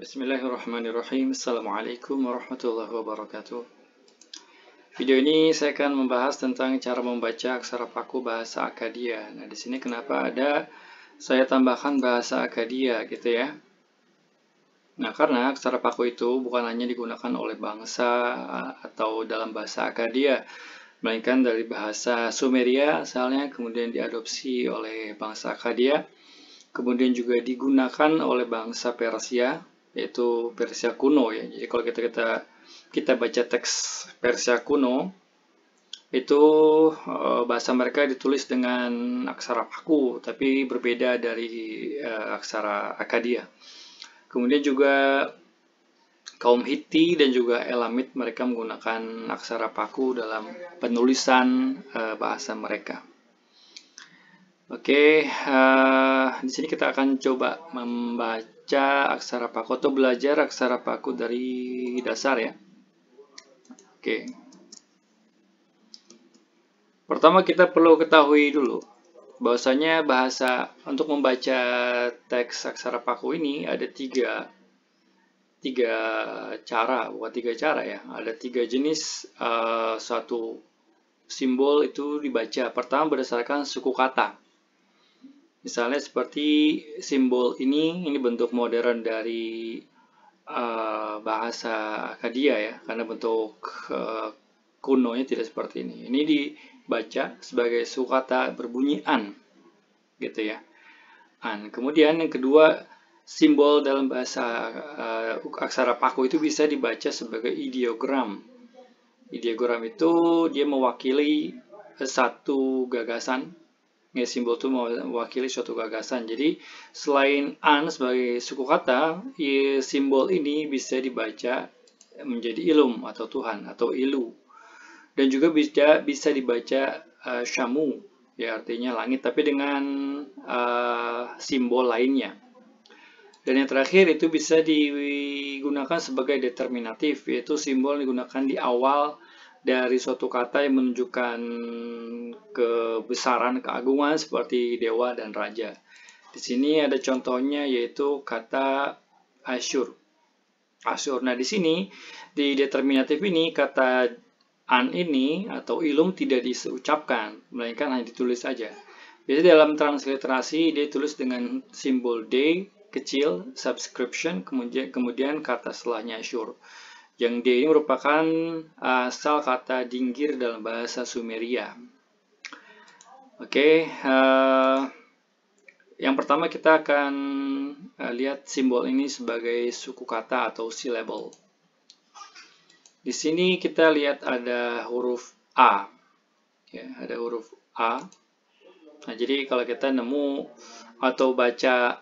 Bismillahirrahmanirrahim. Assalamualaikum warahmatullahi wabarakatuh. Video ini saya akan membahas tentang cara membaca aksara paku bahasa Akkadia. Nah, di sini kenapa ada saya tambahkan bahasa Akkadia gitu ya. Nah, karena aksara paku itu bukan hanya digunakan oleh bangsa atau dalam bahasa Akkadia, melainkan dari bahasa Sumeria asalnya, kemudian diadopsi oleh bangsa Akkadia, kemudian juga digunakan oleh bangsa Persia, yaitu Persia kuno ya. Jadi kalau kita baca teks Persia kuno, itu bahasa mereka ditulis dengan aksara paku, tapi berbeda dari aksara Akkadia. Kemudian juga kaum Hiti dan juga Elamit, mereka menggunakan aksara paku dalam penulisan bahasa mereka. Oke, di sini kita akan coba membaca aksara paku atau belajar aksara paku dari dasar ya. Oke. Pertama kita perlu ketahui dulu bahwasanya bahasa untuk membaca teks aksara paku ini ada tiga cara, bukan tiga cara ya. Ada tiga jenis suatu simbol itu dibaca. Pertama berdasarkan suku kata. Misalnya seperti simbol ini bentuk modern dari bahasa Akkadia ya, karena bentuk kunonya tidak seperti ini. Ini dibaca sebagai suku kata berbunyi an, gitu ya. An. Kemudian yang kedua, simbol dalam bahasa aksara paku itu bisa dibaca sebagai ideogram. Ideogram itu dia mewakili satu gagasan. Ya, simbol itu mewakili suatu gagasan. Jadi selain an sebagai suku kata, simbol ini bisa dibaca menjadi ilum atau Tuhan atau ilu. Dan juga bisa dibaca syamu, ya artinya langit, tapi dengan simbol lainnya. Dan yang terakhir itu bisa digunakan sebagai determinatif, yaitu simbol yang digunakan di awal dari suatu kata yang menunjukkan kebesaran, keagungan seperti dewa dan raja. Di sini ada contohnya yaitu kata Asyur. Asyur. Nah, di sini di determinatif ini kata an ini atau ilum tidak diucapkan, melainkan hanya ditulis saja. Biasanya dalam transliterasi dia tulis dengan simbol D kecil, subscription, kemudian kata setelahnya Asyur. Yang D ini merupakan asal kata dinggir dalam bahasa Sumeria. Oke, yang pertama kita akan lihat simbol ini sebagai suku kata atau syllable. Di sini kita lihat ada huruf A. Ya, ada huruf A. Nah, jadi kalau kita nemu atau baca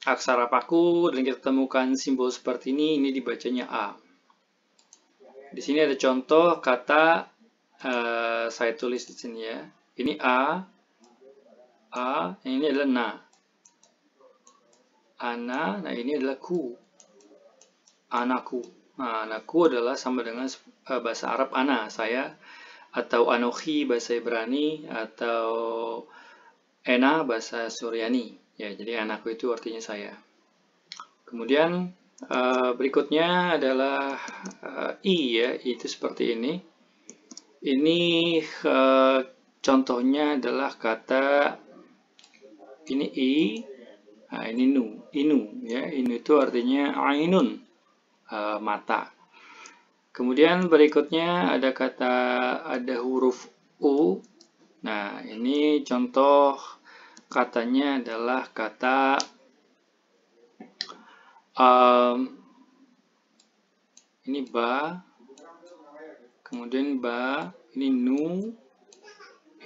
aksara paku dan kita temukan simbol seperti ini dibacanya A. Di sini ada contoh kata, saya tulis di sini ya. Ini A, ini adalah na. Ana, nah ini adalah ku. Anaku. Nah, anaku adalah sama dengan bahasa Arab ana, saya, atau anohi bahasa Ibrani, atau ena bahasa Suryani. Ya, jadi anakku itu artinya saya. Kemudian berikutnya adalah I ya, itu seperti ini. Ini contohnya adalah kata ini I, nah ini nu, inu ya, inu itu artinya ainun, mata. Kemudian berikutnya ada huruf U. Nah, ini contoh katanya adalah kata ini ba, kemudian ba, ini nu,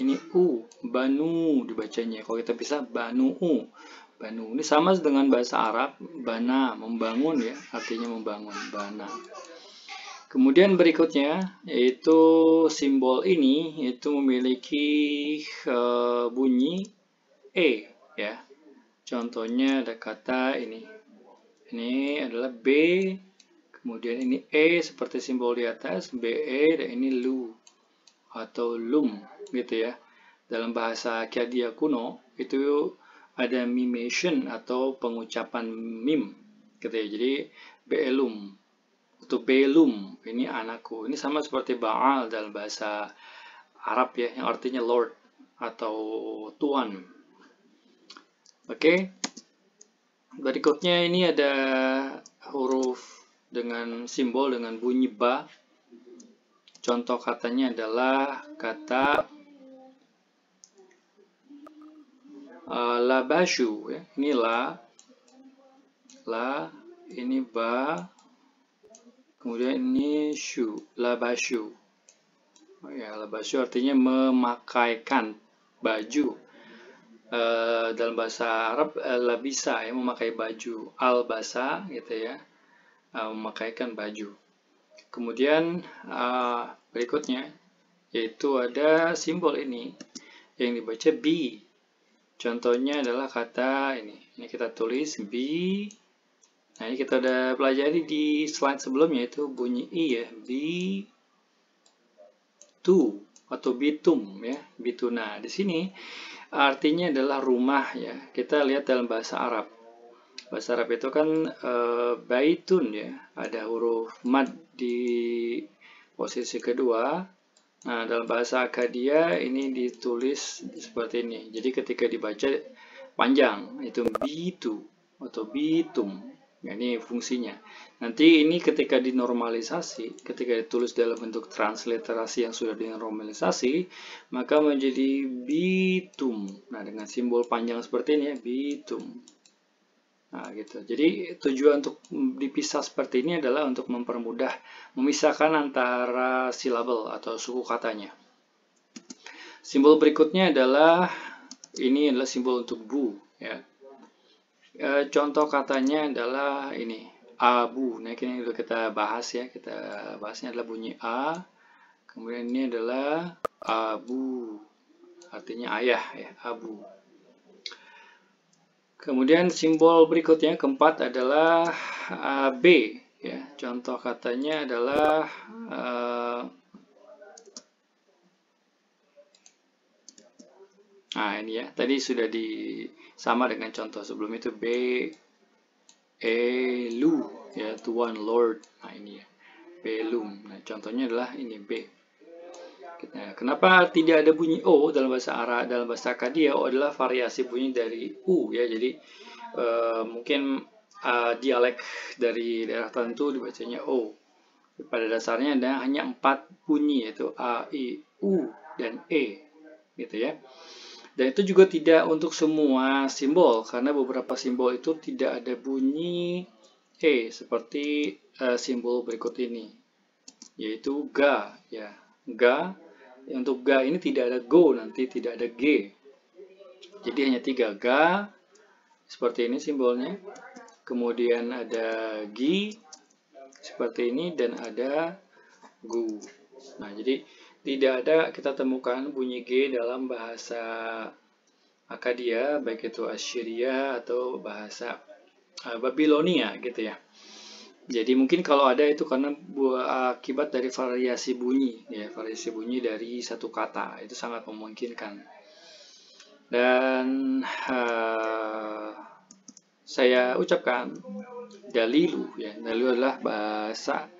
ini u, banu dibacanya. Kalau kita bisa banu u, banu. Ini sama dengan bahasa Arab, bana, membangun ya, artinya membangun, bana. Kemudian berikutnya yaitu simbol ini itu memiliki bunyi e ya. Contohnya ada kata ini. Ini adalah B, kemudian ini E seperti simbol di atas, BE, dan ini lu atau lum gitu ya. Dalam bahasa Akkadia kuno itu ada mimation atau pengucapan mim gitu ya. Jadi be'elum atau belum, ini anakku. Ini sama seperti Baal dalam bahasa Arab ya, yang artinya Lord atau Tuan. Oke. Berikutnya ini ada huruf dengan simbol dengan bunyi ba. Contoh katanya adalah kata labashu ya. Ini la, ini ba, kemudian ini shu, labashu. Oh ya, labashu artinya memakaikan baju. Dalam bahasa Arab labisa ya, memakai baju, albasa gitu ya, memakaikan baju. Kemudian berikutnya yaitu ada simbol ini yang dibaca bi. Contohnya adalah kata ini kita tulis bi. Nah, ini kita udah pelajari di slide sebelumnya, itu bunyi i ya, bi tu atau bitum ya, bituna. Di sini artinya adalah rumah ya. Kita lihat dalam bahasa Arab. Bahasa Arab itu kan baitun ya, ada huruf mad di posisi kedua. Nah, dalam bahasa Akkadia ini ditulis seperti ini. Jadi ketika dibaca panjang, itu bitu atau bitum. Nah, ini fungsinya. Nanti ini ketika dinormalisasi, ketika ditulis dalam bentuk transliterasi yang sudah dinormalisasi, maka menjadi bitum. Nah, dengan simbol panjang seperti ini ya, bitum. Nah, gitu. Jadi tujuan untuk dipisah seperti ini adalah untuk mempermudah memisahkan antara silabel atau suku katanya. Simbol berikutnya adalah ini adalah simbol untuk bu ya. Contoh katanya adalah ini abu. Nah, ini sudah kita bahas ya. Kita bahasnya adalah bunyi a. Kemudian ini adalah abu. Artinya ayah ya, abu. Kemudian simbol berikutnya keempat adalah B ya. Contoh katanya adalah nah ini ya. Tadi sudah sama dengan contoh sebelum itu B lu ya, Tuan Lord. Nah ini ya. Belum. Nah, contohnya adalah ini B. Nah, kenapa tidak ada bunyi O dalam bahasa Arab, dalam bahasa Akkadia? O adalah variasi bunyi dari U ya. Jadi mungkin dialek dari daerah tertentu dibacanya O. Pada dasarnya ada hanya 4 bunyi, yaitu A, I, U, dan E gitu ya. Dan itu juga tidak untuk semua simbol, karena beberapa simbol itu tidak ada bunyi E, seperti simbol berikut ini, yaitu ga ya. Ga. Untuk ga ini tidak ada go, nanti tidak ada g. Jadi hanya 3 ga, seperti ini simbolnya. Kemudian ada gi, seperti ini, dan ada gu. Nah, jadi tidak ada kita temukan bunyi g dalam bahasa Akkadia, baik itu Assyria atau bahasa Babilonia gitu ya. Jadi mungkin kalau ada itu karena akibat dari variasi bunyi ya, variasi bunyi dari satu kata, itu sangat memungkinkan. Dan saya ucapkan dalilu ya. Dalilu adalah bahasa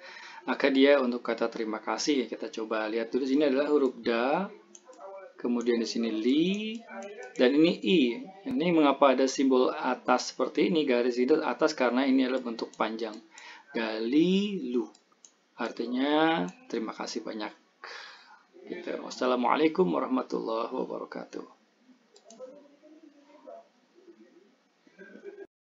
Akkadia untuk kata terima kasih. Kita coba lihat dulu, sini adalah huruf da, kemudian di sini li, dan ini i. Ini mengapa ada simbol atas seperti ini, garis itu atas, karena ini adalah bentuk panjang. Dalilu artinya terima kasih banyak. Wassalamualaikum warahmatullahi wabarakatuh.